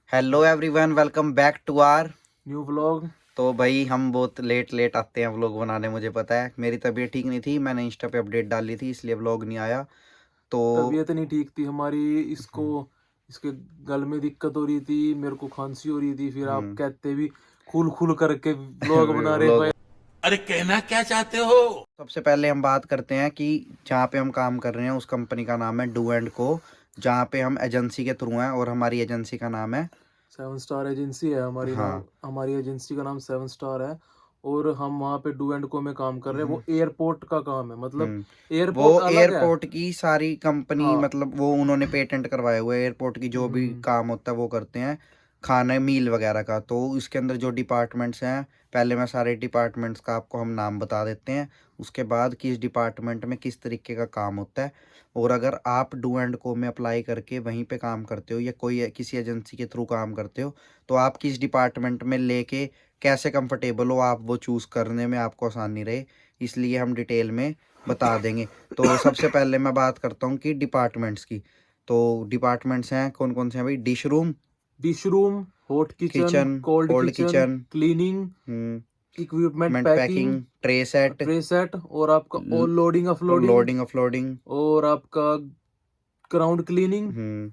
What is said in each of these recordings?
Hello everyone, welcome back to our new vlog. तो भाई हम बहुत लेट आते हैं व्लॉग बनाने, मुझे पता है। मेरी तबीयत ठीक नहीं थी, मैंने इंस्टा पे अपडेट डाली थी, इसलिए व्लॉग नहीं आया। तो तबीयत नहीं ठीक थी हमारी। इसको इसके गल में दिक्कत हो रही थी, मेरे को खांसी हो रही थी। फिर आप कहते भी खुल खुल करके व्लॉग बना रहे व्लॉग भाई। अरे कहना क्या चाहते हो। सबसे पहले हम बात करते हैं कि जहाँ पे हम काम कर रहे हैं उस कंपनी का नाम है डू एंड को, जहाँ पे हम एजेंसी के थ्रू हैं, और हमारी एजेंसी का नाम है 7 स्टार एजेंसी है हमारी नाम। हाँ हमारी एजेंसी का नाम 7 स्टार है। और हम वहाँ पे डू एंड को में काम कर रहे हैं। वो एयरपोर्ट का काम है, मतलब वो एयरपोर्ट अलग है। एयरपोर्ट की सारी कंपनी, हाँ। मतलब वो उन्होंने पेटेंट करवाए हुए एयरपोर्ट की, जो भी हम्म। काम होता है वो करते हैं, खाने मील वगैरह का। तो इसके अंदर जो डिपार्टमेंट्स हैं, पहले मैं सारे डिपार्टमेंट्स का आपको हम नाम बता देते हैं, उसके बाद किस डिपार्टमेंट में किस तरीके का काम होता है। और अगर आप डू एंड को में अप्लाई करके वहीं पे काम करते हो या कोई किसी एजेंसी के थ्रू काम करते हो, तो आप किस डिपार्टमेंट में लेके कैसे कंफर्टेबल हो, आप वो चूज़ करने में आपको आसानी रहे, इसलिए हम डिटेल में बता देंगे। तो सबसे पहले मैं बात करता हूँ कि डिपार्टमेंट्स की। तो डिपार्टमेंट्स हैं कौन कौन से हैं भाई? Dish room, dish room, hot kitchen, kitchen, cold cold kitchen, kitchen, cleaning, equipment packing, packing, tray set, tray set, और आपका all loading offloading, loading offloading. और आपका ग्राउंड क्लीनिंग। हम्म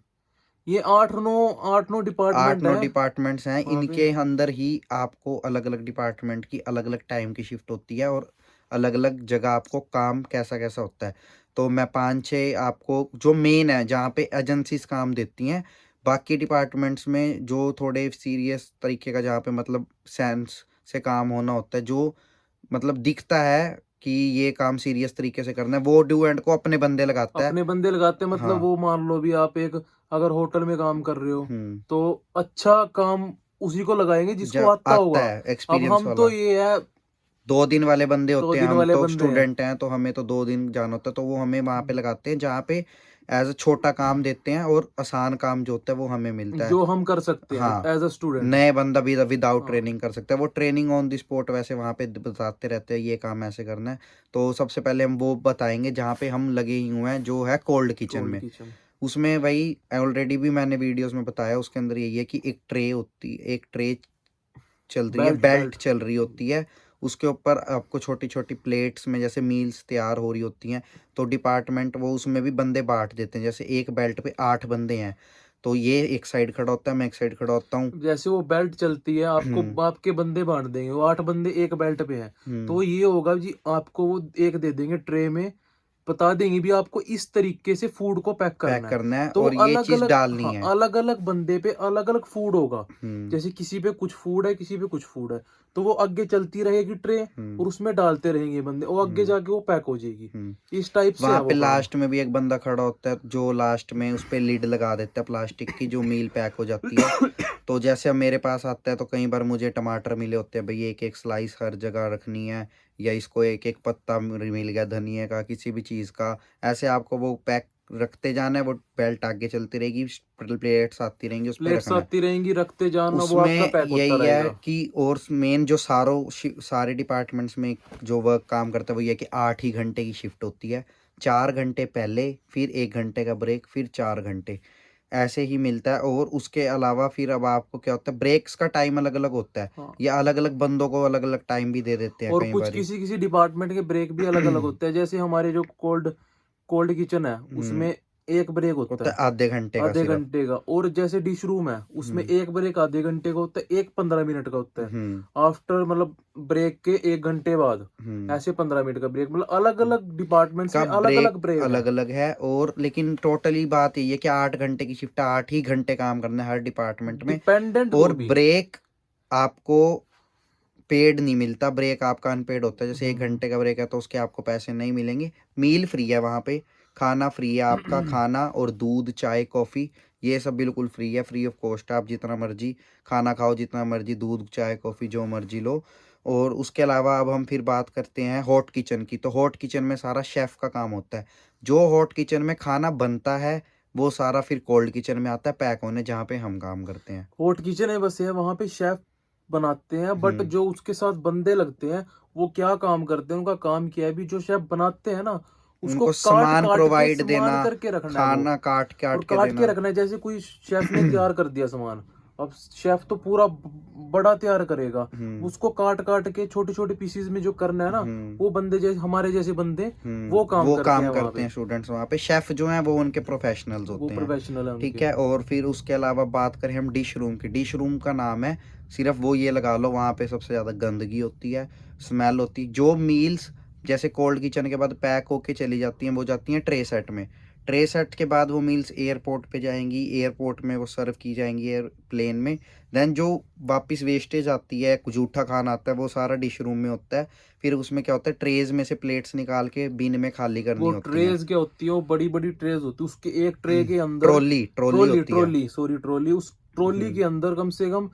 ये आठ नौ आठ डिपार्टमेंट नौ है डिपार्टमेंट्स हैं। वहाँ पे। इनके अंदर ही आपको अलग अलग डिपार्टमेंट की अलग अलग टाइम की शिफ्ट होती है, और अलग अलग जगह आपको काम कैसा कैसा होता है। तो मैं पाँच छः आपको जो मेन है जहाँ पे एजेंसीज काम देती हैं, बाकी डिपार्टमेंट्स में जो थोड़े सीरियस तरीके का, जहाँ पे मतलब सेंस से काम होना होता है, जो मतलब दिखता है कि ये काम सीरियस तरीके से करना है, वो डू एंड को अपने बंदे लगाता है। अपने बंदे लगाते हैं, मतलब हाँ। वो मान लो भी आप एक अगर होटल में काम कर रहे हो हम्म तो अच्छा काम उसी को लगाएंगे जिसको जब आता आता होगा। है अब एक्सपीरियंस हम तो वाला, ये है, 2 दिन वाले बंदे दो होते हैं, दिन हम वाले तो बंदे हैं। स्टूडेंट हैं, तो हमें तो 2 दिन जाना होता है, तो वो हमें वहाँ पे लगाते हैं जहाँ पे एज अ छोटा काम देते हैं, और आसान काम जो होता है वो हमें मिलता है। जो हम कर सकते हैं हाँ, एज अ स्टूडेंट। नए बंदा भी विदाउट हाँ। ट्रेनिंग कर सकता है, वो ट्रेनिंग ऑन द स्पॉट वैसे वहाँ पे बताते रहते हैं, ये काम ऐसे करना है। तो सबसे पहले हम वो बताएंगे जहाँ पे हम लगे ही हुए हैं, जो है कोल्ड किचन कोल्ड में। किचन। उसमें वही ऑलरेडी भी मैंने वीडियोस में बताया, उसके अंदर यही है कि एक ट्रे होती है, एक ट्रे चल रही है, बेल्ट बेल्ट बेल्ट। चल रही होती है, उसके ऊपर आपको छोटी छोटी प्लेट्स में जैसे मील्स तैयार हो रही होती हैं। तो डिपार्टमेंट वो उसमें भी बंदे बांट देते हैं, जैसे एक बेल्ट पे 8 बंदे हैं, तो ये एक साइड खड़ा होता है, मैं एक साइड खड़ा होता हूँ। जैसे वो बेल्ट चलती है, आपको हम्म आपके बंदे बांट देंगे, वो 8 बंदे एक बेल्ट पे हैं। हम्म तो ये होगा जी, आपको वो एक दे देंगे ट्रे में, बता देंगे भी आपको इस तरीके से फूड को पैक पैक करना है। करना है, तो और ये अलग चीज़ अलग, डालनी हाँ, है। अलग अलग बंदे पे अलग अलग फूड होगा। हम्म जैसे किसी पे कुछ फूड है, किसी पे कुछ फूड है, तो वो आगे चलती रहेगी ट्रे, हम्म और उसमें डालते रहेंगे बंदे, और आगे हम्म जाके वो पैक हो जाएगी। हम्म इस टाइप से वहां है पे वो काम। लास्ट में भी एक बंदा खड़ा होता है, जो लास्ट में उस पे लिड लगा देता है प्लास्टिक की, जो मील पैक हो जाती है। तो जैसे अब मेरे पास आता है, तो कई बार मुझे टमाटर मिले होते हैं भाई, एक एक स्लाइस हर जगह रखनी है, या इसको एक एक पत्ता मिल गया धनिया का, किसी भी चीज़ का, ऐसे आपको वो पैक रखते जाना है। वो बेल्ट आगे चलती रहेगी, प्लेट्स आती रहेंगी, उस पर प्लेट्स रखना है। आती रहेंगी, रखते जाना, वो आपका उसमें पैक होता यही है रहेगा। कि, और मेन जो सारे डिपार्टमेंट्स में जो वर्क काम करता है वो ये है कि 8 ही घंटे की शिफ्ट होती है। 4 घंटे पहले, फिर 1 घंटे का ब्रेक, फिर 4 घंटे, ऐसे ही मिलता है। और उसके अलावा फिर अब आपको क्या होता है, ब्रेक्स का टाइम अलग अलग होता है, हाँ। या अलग अलग बंदों को अलग अलग टाइम भी दे देते हैं और कई कुछ बारी। किसी किसी डिपार्टमेंट के ब्रेक भी अलग अलग होते हैं। जैसे हमारे जो कोल्ड कोल्ड किचन है, हम्म उसमें एक ब्रेक होता होता है है आधे घंटे का आधे सिर्फ। घंटे का। और जैसे डिश रूम है, उसमें हम्म एक ब्रेक आधे घंटे का होता है, एक 15 मिनट का होता है। हम्म आफ्टर मतलब ब्रेक के 1 घंटे बाद हम्म ऐसे 15 मिनट का ब्रेक, मतलब अलग अलग डिपार्टमेंट्स का में अलग ब्रेक अलग ब्रेक है। अलग अलग है, और लेकिन टोटली बात यही है कि 8 घंटे की शिफ्ट है, 8 ही घंटे काम करना है हर डिपार्टमेंट में। डिपेंडेंट और वो भी। ब्रेक आपको पेड नहीं मिलता, ब्रेक आपका अनपेड होता है। जैसे 1 घंटे का ब्रेक है तो उसके आपको पैसे नहीं मिलेंगे। मील फ्री है वहाँ पे, खाना फ्री है आपका, खाना और दूध चाय कॉफ़ी ये सब बिल्कुल फ्री है, फ्री ऑफ कॉस्ट है। आप जितना मर्जी खाना खाओ, जितना मर्जी दूध चाय कॉफ़ी जो मर्जी लो। और उसके अलावा अब हम फिर बात करते हैं हॉट किचन की। तो हॉट किचन में सारा शेफ़ का काम होता है, जो हॉट किचन में खाना बनता है वो सारा फिर कोल्ड किचन में आता है पैक होने, जहाँ पे हम काम करते हैं। हॉट किचन है बस, है वहां पे शेफ बनाते हैं, बट हम्म जो उसके साथ बंदे लगते हैं वो क्या काम करते हैं, उनका काम क्या है भी, जो शेफ बनाते हैं ना, उसको उनको काट सामान काट के प्रोवाइड देना, सामान करके रखना है वो। खाना काट काट और के काट के देना। रखना है, जैसे कोई शेफ ने तैयार कर दिया सामान, अब शेफ तो पूरा बड़ा तैयार करेगा, उसको काट काट के छोटे छोटे पीसेस में जो करना है ना, वो बंदे जैसे हमारे जैसे बंदे वो काम करते हैं वहाँ पे। स्टूडेंट्स वहाँ पे शेफ जो हैं वो उनके प्रोफेशनल्स वो होते हैं, प्रोफेशनल है ठीक उनके। है। और फिर उसके अलावा बात करें हम डिश रूम की, डिश रूम का नाम है सिर्फ वो, ये लगा लो वहाँ पे सबसे ज़्यादा गंदगी होती है, स्मेल होती है। जो मील्स जैसे कोल्ड किचन के बाद पैक होके चली जाती हैं वो जाती हैं ट्रे सेट में, ट्रे सेट के बाद वो मील्स एयरपोर्ट पे जाएंगी, एयरपोर्ट में वो सर्व की जाएंगी एयरप्लेन में। देन जो वापस वेस्टेज आती है, जूठा खाना आता है, वो सारा डिश रूम में होता है। फिर उसमें क्या होता है, ट्रेज में से प्लेट्स निकाल के बिन में खाली करनी वो होती हैं। ट्रेज क्या होती है, वो बड़ी बड़ी ट्रेज होती है, उसके एक ट्रे के अंदर ट्रॉली ट्रॉली ट्रॉली होती है। ट्रॉली सॉरी ट्रॉली, उस ट्रॉली के अंदर कम से कम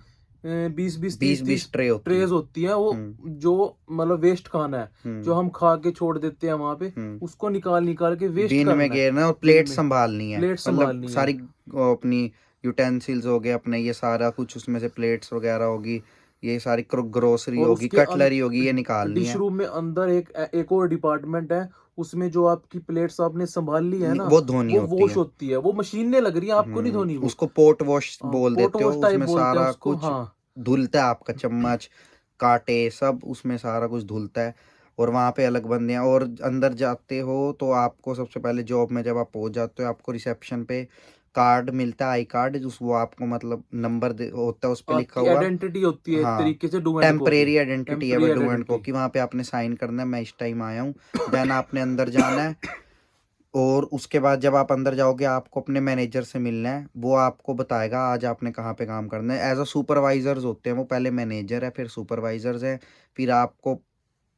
20-20 20 30-30 ट्रे होती है। ट्रेज होती हैं। वो जो मतलब वेस्ट खाना है जो हम खा के छोड़ देते हैं वहां पे, उसको निकाल निकाल के वेस्ट बिन में करना है, घेरना और बिन प्लेट में संभालनी है, प्लेट मतलब संभालनी है। सारी अपनी यूटेंसिल्स हो गए अपने, ये सारा कुछ उसमें से प्लेट्स वगैरह होगी, ये सारी ग्रोसरी और होगी, उसके कटलरी होगी, ये निकालनी डिश है। रूम में अंदर एक और डिपार्टमेंट है, उसमें जो आपकी प्लेट्स आपने संभाल ली है ना, वो धोनी वो होती वॉश है। होती है। वो मशीन ने लग रही है, आपको नहीं धोनी वो। उसको पोट वॉश बोल पोट देते हो, वॉश टाइप उसमें बोलते हैं सारा उसको, कुछ हाँ। धुलता है, आपका चम्मच कांटे सब उसमें सारा कुछ धुलता है। और वहाँ पे अलग बंदे हैं। और अंदर जाते हो तो आपको सबसे पहले जॉब में जब आप पहुंच जाते हो, आपको रिसेप्शन पे कार्ड मिलता है, आई कार्ड, जिस वो आपको मतलब नंबर होता है उस पे लिखा आपकी हुआ। आइडेंटिटी होती है एक हाँ, तरीके से, डू एंड को की। टेम्परेरी आइडेंटिटी है वो, टेम्पररी डू एंड को आइडेंटिटी। कि वहाँ पे आपने साइन करना है, मैं इस टाइम आया हूँ। देन आपने अंदर जाना है। और उसके बाद जब आप अंदर जाओगे आपको अपने मैनेजर से मिलना है, वो आपको बताएगा आज आपने कहाँ पे काम करना है। एज अ सुपरवाइजर्स होते हैं वो, पहले मैनेजर है फिर सुपरवाइजर्स है, फिर आपको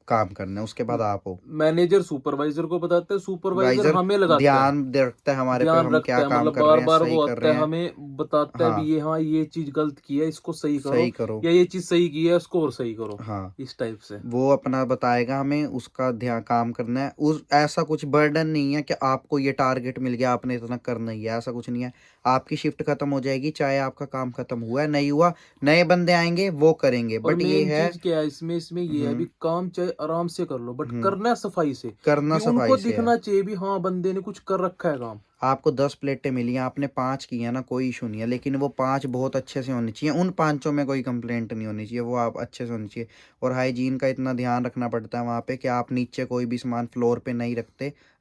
काम करना है, उसके बाद आप हो। मैनेजर सुपरवाइजर को बताता है, सुपरवाइजर वाइजर हमें लगाता है, ध्यान रखता है हमारे पे, ध्यान हम क्या रखता है, काम मतलब कर बार रहे हैं, बार सही वो कर आता रहे है, हैं। हमें बताता है भी हाँ, ये, हाँ ये चीज गलत की है, इसको सही करो, सही करो। या ये चीज सही की है, इसको और सही करो, हाँ, इस टाइप से। वो अपना बताएगा हमें, उसका ध्यान काम करना है। उस ऐसा कुछ बर्डन नहीं है कि आपको ये टारगेट मिल गया आपने इतना करना ही है, ऐसा कुछ नहीं है। आपकी शिफ्ट खत्म हो जाएगी, चाहे आपका काम खत्म हुआ है नहीं हुआ, नए बंदे आएंगे वो करेंगे, और बट ये मेन है। चीज क्या है इसमें, ये है भी, हम्म काम चाहे आराम से कर लो, बट हम्म करना है सफाई से, करना भी सफाई उनको से है। दिखना चाहिए भी हाँ बंदे ने कुछ कर रखा है काम। आपको 10 प्लेटें मिली हैं, आपने 5 की है ना, कोई इशू नहीं है, लेकिन वो 5 बहुत अच्छे से होनी चाहिए, उन 5 में कोई कंप्लेंट नहीं होनी चाहिए, वो आप अच्छे से होनी चाहिए। और हाइजीन का इतना ध्यान रखना पड़ता है वहाँ पे कि आप नीचे कोई भी सामान फ्लोर पे नहीं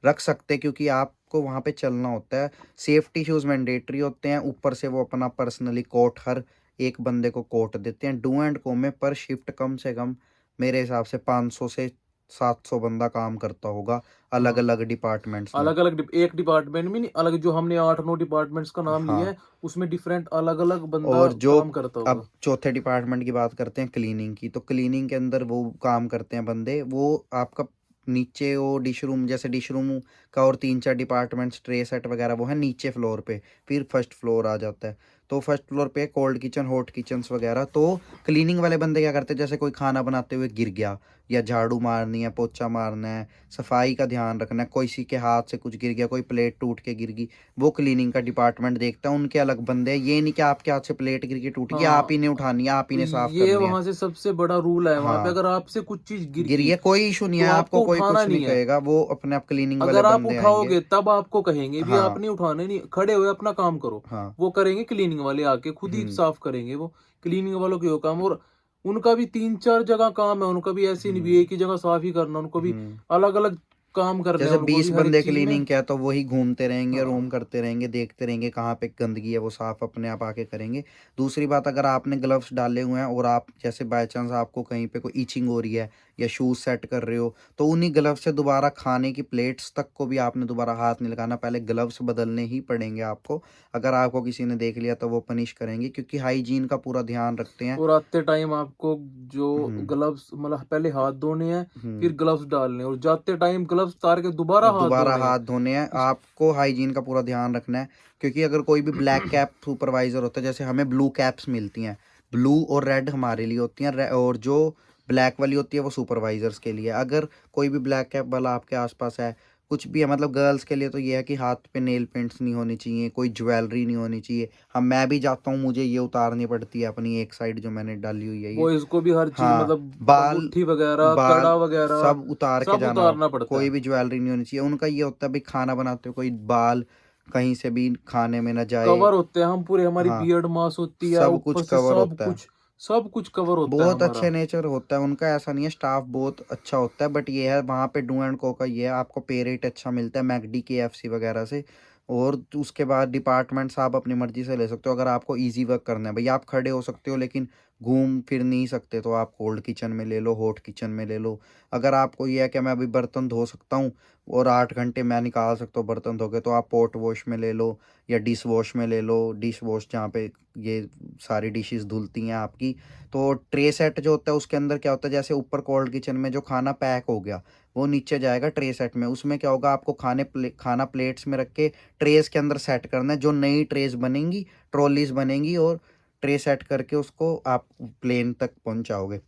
रख सकते, क्योंकि आपको वहाँ पे चलना होता है। सेफ्टी शूज़ मैंडेटरी होते हैं, ऊपर से वो अपना पर्सनली कोट, हर एक बंदे को कोट देते हैं। डू एंड को में पर शिफ्ट कम से कम मेरे हिसाब से 500 से 700 बंदा काम करता होगा, अलग हाँ, अलग डिपार्टमेंट्स में। अलग अलग एक डिपार्टमेंट में नहीं, अलग जो हमने 8-9 डिपार्टमेंट्स का नाम लिया हाँ, है, उसमें डिफरेंट अलग अलग बंदा और जो काम करता अब होगा। चौथे डिपार्टमेंट की बात करते हैं, क्लीनिंग की, तो क्लीनिंग के अंदर वो काम करते हैं बंदे, वो आपका नीचे वो डिश रूम, जैसे डिश रूम का और 3-4 डिपार्टमेंट्स, ट्रे सेट वगैरह वो है नीचे फ्लोर पे, फिर फर्स्ट फ्लोर आ जाता है। तो फर्स्ट फ्लोर पे कोल्ड किचन, हॉट किचन्स वगैरह। तो क्लीनिंग वाले बंदे क्या करते हैं, जैसे कोई खाना बनाते हुए गिर गया, या झाड़ू मारनी है, पोछा मारना है, सफाई का ध्यान रखना है, किसी के हाथ से कुछ गिर गया, कोई प्लेट टूट के गिर गई, वो क्लीनिंग का डिपार्टमेंट देखता है, उनके अलग बंदे हैं। ये नहीं कि आपके हाथ से प्लेट गिर के टूट गई, आप ही हाँ, ने उठानी है, आप ही तो ने साफ ये करनी है। वहां से सबसे बड़ा रूल है, वहां पे हाँ, अगर आपसे कुछ चीज गिर गिरी गई है कोई इशू नहीं है, तो आपको आपको कोई उठाना कुछ नहीं नहीं है। कहेगा, वो अपने आप क्लीनिंग वाले अगर आप बंदे आएंगे। उठाओगे तब आपको कहेंगे भी हाँ आपने उठाने नहीं, खड़े हुए अपना काम करो। हाँ। वो करेंगे क्लीनिंग वाले, आके खुद ही हम्म साफ करेंगे वो। क्लीनिंग वालों के वो काम, और उनका भी 3-4 जगह काम है, उनका भी ऐसे नहीं भी हम्म एक ही जगह साफ ही करना, उनको भी हम्म अलग अलग काम करने हैं, जैसे उनको 20 भी हर एक बंदे चीज में। क्लीनिंग क्या, तो वही घूमते रहेंगे, रूम हाँ, करते रहेंगे, देखते रहेंगे कहाँ पे गंदगी है, वो साफ अपने आप आके करेंगे। दूसरी बात, अगर आपने ग्लव्स डाले हुए हैं और आप जैसे बाय चांस आपको कहीं पे कोई ईचिंग हो रही है या शूज सेट कर रहे हो, तो उन्हीं ग्लव्स से दोबारा खाने की प्लेट्स तक को भी आपने दोबारा हाथ नहीं लगाना, पहले ग्लव्स बदलने ही पड़ेंगे आपको। अगर आपको किसी ने देख लिया तो वो पनिश करेंगे, क्योंकि हाइजीन का पूरा ध्यान रखते हैं। और आते टाइम आपको जो हम्म ग्लव्स, मतलब पहले हाथ धोने हैं, फिर हम्म ग्लव्स डालने हैं, और जाते टाइम ग्लव्स उतार के दोबारा और हाथ दोबारा धोने हैं। हाथ धोने हैं, इस आपको हाइजीन का पूरा ध्यान रखना है। क्योंकि अगर कोई भी ब्लैक कैप सुपरवाइजर होता है, जैसे हमें ब्लू कैप्स मिलती हैं, ब्लू और रेड हमारे लिए होती हैं, और जो ब्लैक वाली होती है वो सुपरवाइजर्स के लिए। अगर कोई भी ब्लैक कैप वाला आपके आसपास है, कुछ भी है, मतलब गर्ल्स के लिए तो ये है कि हाथ पे नेल पेंट्स नहीं होनी चाहिए, कोई ज्वेलरी नहीं होनी चाहिए। हम मैं भी जाता हूँ, मुझे ये उतारनी पड़ती है अपनी एक साइड जो मैंने डाली हुई है ये। बॉयज को भी हर चीज, हाँ, मतलब बाल अंगूठी वगैरह, बाल कड़ा वगैरह, सब उतार के सब जाना, उतारना पड़ता कोई है। भी ज्वेलरी नहीं होनी चाहिए। उनका ये होता है भाई खाना बनाते हुए कोई बाल कहीं से भी खाने में न जाए। कवर होते हैं हम पूरे, हमारी हाँ, बियर्ड मास होती है, सब ऊपर कुछ से कवर सब होता है। कुछ, सब कुछ कवर होता है बहुत हमारा। अच्छे नेचर होता है उनका, ऐसा नहीं है, स्टाफ बहुत अच्छा होता है। बट ये है वहाँ पे डू एंड को का ये है, आपको पे रेट अच्छा मिलता है मैकडी KFC वगैरह से। और उसके बाद डिपार्टमेंट्स आप अपनी मर्जी से ले सकते हो। अगर आपको इजी वर्क करना है भैया, आप खड़े हो सकते हो लेकिन घूम फिर नहीं सकते, तो आप कोल्ड किचन में ले लो, हॉट किचन में ले लो। अगर आपको ये है कि मैं अभी बर्तन धो सकता हूँ और 8 घंटे मैं निकाल सकता हूँ बर्तन धो के, तो आप पॉट वॉश में ले लो या डिश वॉश में ले लो। डिश वॉश जहाँ पे ये सारी डिशेस धुलती हैं आपकी। तो ट्रे सेट जो होता है उसके अंदर क्या होता है, जैसे ऊपर कोल्ड किचन में जो खाना पैक हो गया वो नीचे जाएगा ट्रे सेट में। उसमें क्या होगा, आपको खाना प्लेट्स में रख के ट्रेस के अंदर सेट करना है। जो नई ट्रेस बनेंगी, ट्रॉलीज बनेंगी, और ट्रे सेट करके उसको आप प्लेन तक पहुंचाओगे।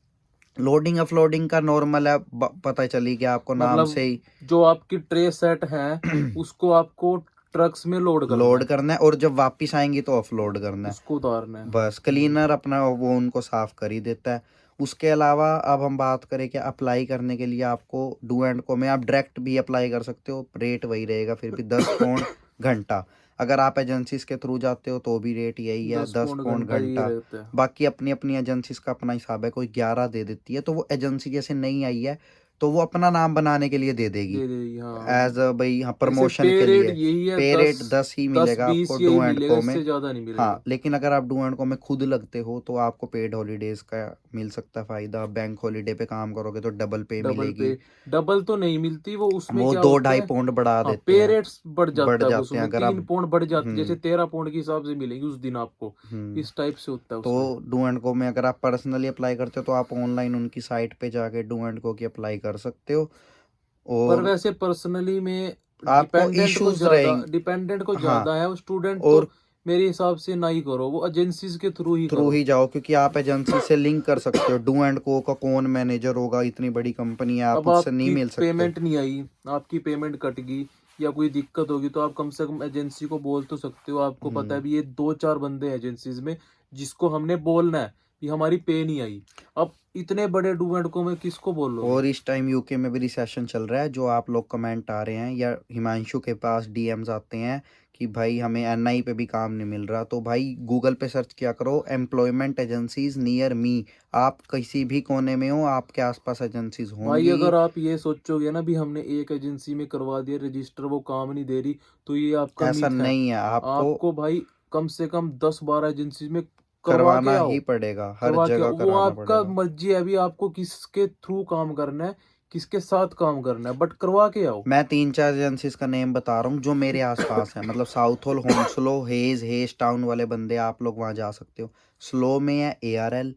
लोडिंग अपलोडिंग का नॉर्मल है, पता चली गया आपको नाम मतलब से ही। जो आपकी ट्रे सेट है उसको आपको ट्रक्स में लोड करना लोड है, करना है और जब वापस आएंगी तो ऑफलोड करना है। उसको उतारना है। बस क्लीनर अपना वो उनको साफ कर ही देता है। उसके अलावा अब हम बात करें कि अप्लाई करने के लिए आपको डू एंड को में आप डायरेक्ट भी अप्लाई कर सकते हो, रेट वही रहेगा फिर भी 10 पाउंड घंटा। अगर आप एजेंसीज के थ्रू जाते हो तो भी रेट यही है, 10 दस पौंड पाउंड घंटा ये घंटा। रहता है। बाकी अपनी अपनी एजेंसीज का अपना हिसाब है, कोई 11 दे देती है तो वो एजेंसी जैसे नहीं आई है तो वो अपना नाम बनाने के लिए दे देगी, दे दे हाँ। एज भाई हाँ जैसे प्रमोशन पे के रेट लिए। यही है, पे रेट 10 10 ही 10 मिलेगा आपको 20 यही डू एंड मिलेगा, को में। इससे ज्यादा नहीं मिलेगा। हाँ, लेकिन अगर आप डू एंड को में खुद लगते हो तो आपको पेड हॉलीडेज का मिल सकता है फायदा। बैंक हॉलीडे पे काम करोगे तो डबल पे डबल पे, मिलेगी। डबल तो नहीं मिलती वो, उसमें वो क्या दो होता ढाई है। पाउंड बढ़ा हाँ, देते पे हैं, रेट्स बढ़ बढ़ जाता है, जाते हैं उसमें अगर आप। 3 पौंड बढ़ जाती है, जैसे हम्म 13 पौंड के हिसाब से मिलेंगी उस दिन आपको। हम्म इस टाइप से होता है तो उसमें। डू एंड को में अगर आप पर्सनली अप्लाई करते हो तो आप ऑनलाइन उनकी साइट पे जाके डू एंड को की अप्लाई कर सकते हो। पर और वैसे पर्सनली में आपको डिपेंडेंट को इश्यूज ज्यादा, रहेंगे। डिपेंडेंट को हाँ, ज्यादा है, स्टूडेंट तो और मेरे हिसाब से ना ही करो, वो एजेंसीज के थ्रू ही थ्रू करो। ही जाओ क्योंकि आप एजेंसी से लिंक कर सकते हो। डू एंड को का कौन मैनेजर होगा, इतनी बड़ी कंपनी है, आप अब उससे नहीं आपकी मिल सकते। पेमेंट नहीं आई, आपकी पेमेंट कट गई या कोई दिक्कत होगी, तो आप कम से कम एजेंसी को बोल तो सकते हो। आपको पता है हम्म भी ये 2-4 बंदे हैं एजेंसीज में जिसको हमने बोलना है कि हमारी पे नहीं आई। अब इतने बड़े डू एंड को में किसको बोलोगे। और इस टाइम यूके में भी रिसेशन चल रहा है। जो आप लोग कमेंट आ रहे हैं या हिमांशु के पास डीएम्स आते हैं कि भाई हमें एनआई पे भी काम नहीं मिल रहा, तो भाई गूगल पे सर्च किया करो एम्प्लॉयमेंट एजेंसीज नियर मी। आप किसी भी कोने में हो, आपके आसपास एजेंसीज भाई होंगी। अगर आप ये सोचोगे ना भी हमने एक एजेंसी में करवा दिया रजिस्टर, वो काम नहीं दे रही, तो ये आपका ऐसा मिथ है। नहीं है, आपको आपको भाई कम से कम 10-12 एजेंसी में करवा के करवाना आओ, ही पड़ेगा, हर करवा के जगह आओ। वो कराना आपका पड़ेगा। मर्जी है, अभी आपको किसके थ्रू काम करना है, किसके साथ काम करना है, बट करवा के आओ। मैं 3-4 एजेंसीज का नेम बता रहा हूँ जो मेरे आसपास है, मतलब साउथ हॉल, होंसलो, हेज टाउन वाले बंदे, आप लोग वहाँ जा सकते हो। स्लो में है ARL,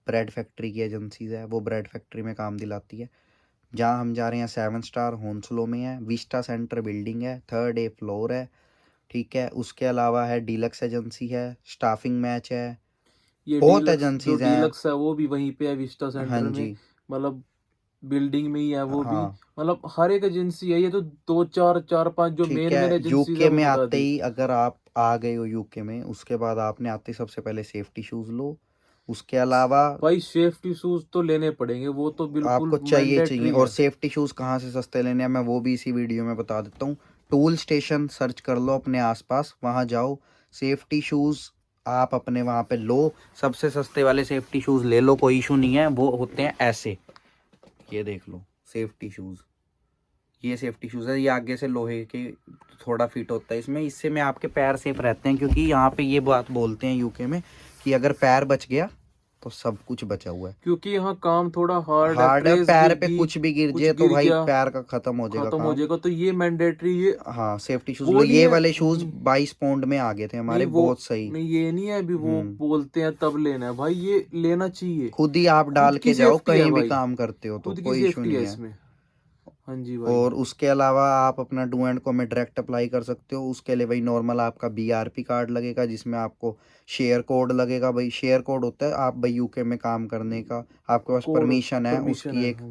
ब्रेड फैक्ट्री की एजेंसीज है, वो ब्रेड फैक्ट्री में काम दिलाती है। जहाँ हम जा रहे हैं 7 स्टार होंसलो में है, विस्टा सेंटर बिल्डिंग है, 3rd A फ्लोर है। ठीक है, उसके अलावा है डीलक्स एजेंसी है, स्टाफिंग मैच है, ये बहुत डीलक्स, जो एजेंसीज हैं। डीलक्स है वो भी वहीं पे है विस्टा हाँ सेंटर में, जी। मतलब बिल्डिंग में ही है वो भी। हाँ मतलब हर एक एजेंसी है, ये तो 2-4 4-5 जो ठीक मेन मेन है, एजेंसीज है यूके वो में बता आते दी। ही अगर आप आ गए हो यूके में, उसके बाद आपने आते ही सबसे पहले सेफ्टी शूज़ लो। उसके अलावा भाई सेफ्टी शूज तो लेने पड़ेंगे, वो तो बिल्कुल आपको चाहिए चाहिए। मैंडेटरी और है। सेफ्टी शूज़ कहाँ से सस्ते लेने हैं मैं वो भी इसी वीडियो में बता देता हूँ। टूल स्टेशन सर्च कर लो अपने आसपास, वहाँ जाओ, सेफ्टी शूज़ आप अपने वहाँ पे लो। सबसे सस्ते वाले सेफ्टी शूज़ ले लो, कोई इशू नहीं है। वो होते हैं ऐसे, ये देख लो सेफ्टी शूज़, ये सेफ्टी शूज़ है। ये आगे से लोहे के थोड़ा फिट होता है इसमें, इससे में आपके पैर सेफ रहते हैं। क्योंकि यहाँ पे ये बात बोलते हैं यूके में कि अगर पैर बच गया तो सब कुछ बचा हुआ है। क्योंकि यहाँ काम थोड़ा हार्ड है, हार्ड है, ट्रेस पैर गिर पे गई, कुछ भी गिर कुछ जाए तो गिर भाई गया, पैर का खत्म हो जाएगा खत्म हो काम। जाएगा, तो ये मैंडेटरी, ये हाँ, सेफ्टी शूज़ लो। वो नहीं ये है। वाले शूज़ 22 पाउंड में आ गए थे नहीं हमारे, वो, बहुत सही। नहीं ये नहीं है अभी वो हम्म बोलते हैं तब लेना है, भाई ये लेना चाहिए। खुद ही आप खुद डाल की के जाओ, सेफ्टी है कहीं भी भाई, काम करते हो तो खुद की कोई इशू सेफ्टी है नहीं है। इसमें। हाँ जी भाई। और उसके अलावा आप अपना डू एंड को में डायरेक्ट अप्लाई कर सकते हो। उसके लिए भाई नॉर्मल आपका BRP कार्ड लगेगा, जिसमें आपको शेयर कोड लगेगा। भाई शेयर कोड होता है, आप भाई यूके में काम करने का आपके पास कोड, परमिशन है, परमिशन उसकी है एक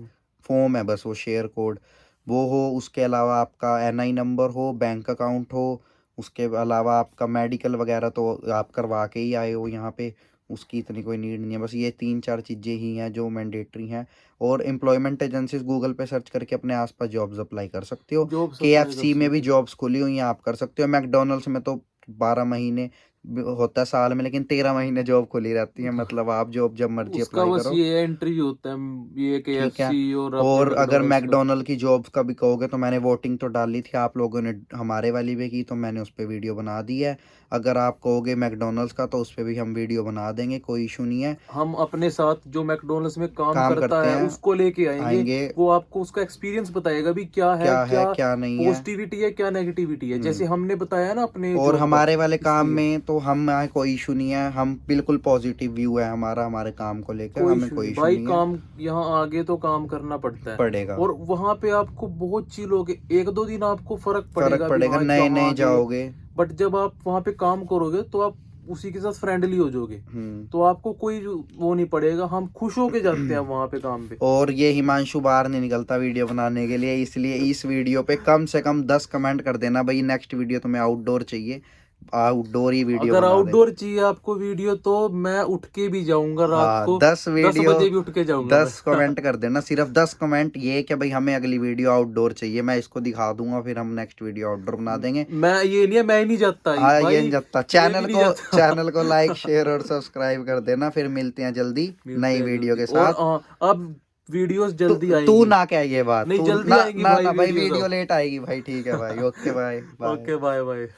फॉर्म है, बस वो शेयर कोड वो हो। उसके अलावा आपका NI नंबर हो, बैंक अकाउंट हो। उसके अलावा आपका मेडिकल वगैरह तो आप करवा के ही आए हो यहाँ पे। उसकी इतनी कोई नीड नहीं है। बस ये 3-4 चीज़ें ही हैं जो मैंडेटरी हैं। और एम्प्लॉयमेंट एजेंसीज गूगल पे सर्च करके अपने आसपास जॉब्स अप्लाई कर सकते हो। जॉब्स अप्लाई कर KFC में भी सकते हो। जॉब्स खुली हुई हैं, आप कर सकते हो। मैकडोनल्ड्स में तो 12 महीने होता है साल में, लेकिन 13 महीने जॉब खुली रहती है। मतलब आप जॉब जब मर्जी उसका अप्लाई बस करो। ये इंटरव्यू होता है, ये ठीक है। KFC और अपने और अगर मैकडोनल्ड्स का। मैकडोनल्ड की जॉब्स का भी कहोगे तो मैंने वोटिंग तो डाली थी, आप लोगों ने हमारे वाली पे की, तो मैंने उस पर वीडियो बना दी है। अगर आप कहोगे मैकडोनल्ड्स का तो उस पर भी हम वीडियो बना देंगे, कोई इशू नहीं है। हम अपने साथ जो मैकडोनल्ड्स में काम काम करता करते है हैं, उसको लेके आएंगे। आएंगे, वो आपको उसका एक्सपीरियंस बताएगा भी क्या है, क्या है क्या क्या नहीं है। पॉजिटिविटी है, क्या नेगेटिविटी है, जैसे हमने बताया ना अपने और जॉब का। हमारे वाले काम इसलिए में तो हम यहाँ कोई इशू नहीं है, हम बिल्कुल पॉजिटिव व्यू है हमारा, हमारे काम को लेकर कोई हमें इशू कोई नहीं इशू भाई, नहीं है। काम यहाँ आगे तो काम करना पड़ता है। पड़ेगा, और वहां पे आपको बहुत चीज लोगे, 1-2 दिन आपको फर्क फर्क पड़ेगा भी पड़ेगा, हाँ नए वहाँ नए आगे। जाओगे। बट जब आप वहां पे काम करोगे तो आप उसी के साथ फ्रेंडली हो जाओगे, तो आपको कोई वो नहीं पड़ेगा। हम खुश होके जाते हैं वहां पे काम पे। और ये हिमांशु बाहर नहीं निकलता वीडियो बनाने के लिए, इसलिए इस वीडियो पे कम से कम 10 कमेंट कर देना भाई नेक्स्ट वीडियो तुम्हें आउटडोर चाहिए, आउटडोर ही वीडियो अगर बना दे। आउटडोर चाहिए आपको वीडियो तो मैं उठ के भी जाऊंगा रात हाँ, को, 10 10 वीडियो, बजे भी उठ के जाऊंगा 10 मैं। कमेंट कर देना, सिर्फ 10 कमेंट ये कि भाई हमें अगली वीडियो आउटडोर चाहिए, मैं इसको दिखा दूंगा, फिर हम नेक्स्ट वीडियो आउटडोर बना देंगे। मैं ये नहीं है, मैं ही नहीं जाता हाँ, भाई, ये नहीं जाता। ये भी नहीं जाता। चैनल को लाइक शेयर और सब्सक्राइब कर देना। फिर मिलते हैं जल्दी मिलते नई हैं वीडियो जल्दी। के और साथ। अब वीडियोस तू जल्दी तू आएगी। ना कह ये बात, नहीं तू जल्दी ना आएंगी ना भाई ना भाई, वीडियोस वीडियो अब। लेट आएगी भाई। ठीक है भाई, okay bye bye. Okay bye bye.